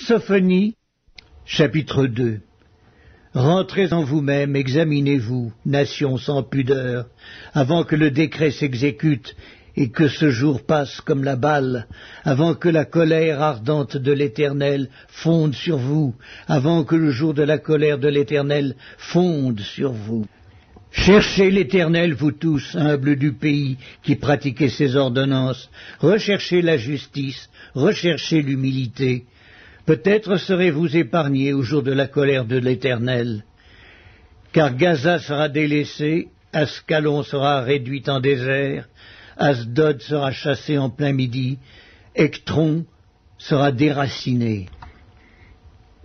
Sophonie, chapitre 2. Rentrez en vous-même, examinez-vous, nation sans pudeur, avant que le décret s'exécute et que ce jour passe comme la balle, avant que la colère ardente de l'Éternel fonde sur vous, avant que le jour de la colère de l'Éternel fonde sur vous. Cherchez l'Éternel, vous tous, humbles du pays, qui pratiquez ses ordonnances. Recherchez la justice, recherchez l'humilité. Peut-être serez-vous épargnés au jour de la colère de l'Éternel. Car Gaza sera délaissée, Ascalon sera réduite en désert, Asdod sera chassé en plein midi, Ectron sera déraciné.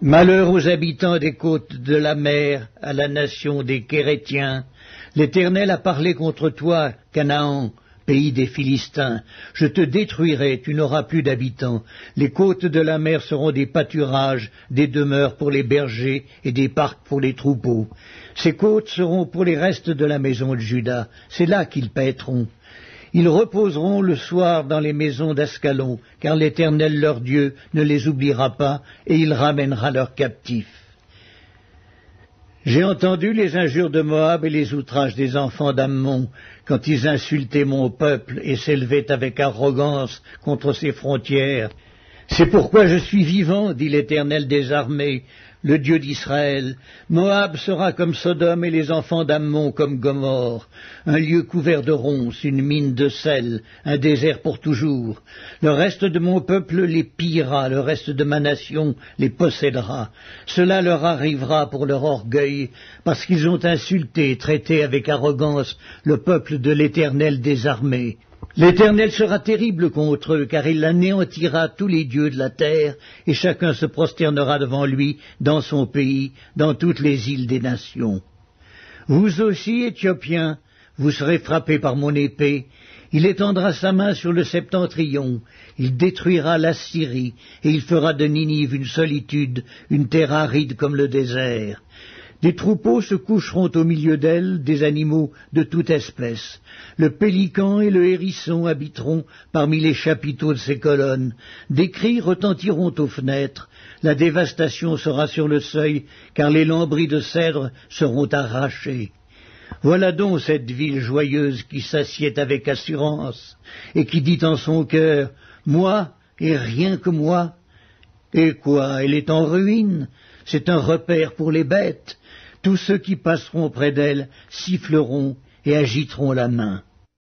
Malheur aux habitants des côtes de la mer, à la nation des Kérétiens. L'Éternel a parlé contre toi, Canaan, pays des Philistins. Je te détruirai, tu n'auras plus d'habitants. Les côtes de la mer seront des pâturages, des demeures pour les bergers et des parcs pour les troupeaux. Ces côtes seront pour les restes de la maison de Juda. C'est là qu'ils paîtront. Ils reposeront le soir dans les maisons d'Ascalon, car l'Éternel leur Dieu ne les oubliera pas, et il ramènera leurs captifs. J'ai entendu les injures de Moab et les outrages des enfants d'Ammon, quand ils insultaient mon peuple et s'élevaient avec arrogance contre ses frontières. C'est pourquoi je suis vivant, dit l'Éternel des armées, le Dieu d'Israël. Moab sera comme Sodome et les enfants d'Ammon comme Gomorrhe, un lieu couvert de ronces, une mine de sel, un désert pour toujours. Le reste de mon peuple les pillera, le reste de ma nation les possédera. Cela leur arrivera pour leur orgueil, parce qu'ils ont insulté et traité avec arrogance le peuple de l'Éternel des armées. L'Éternel sera terrible contre eux, car il anéantira tous les dieux de la terre, et chacun se prosternera devant lui dans son pays, dans toutes les îles des nations. Vous aussi, Éthiopiens, vous serez frappés par mon épée. Il étendra sa main sur le septentrion, il détruira l'Assyrie, et il fera de Ninive une solitude, une terre aride comme le désert. Des troupeaux se coucheront au milieu d'elle, des animaux de toute espèce. Le pélican et le hérisson habiteront parmi les chapiteaux de ses colonnes. Des cris retentiront aux fenêtres. La dévastation sera sur le seuil, car les lambris de cèdre seront arrachés. Voilà donc cette ville joyeuse qui s'assied avec assurance, et qui dit en son cœur, « Moi, et rien que moi ». Et quoi, elle est en ruine, c'est un repère pour les bêtes. Tous ceux qui passeront près d'elle siffleront et agiteront la main.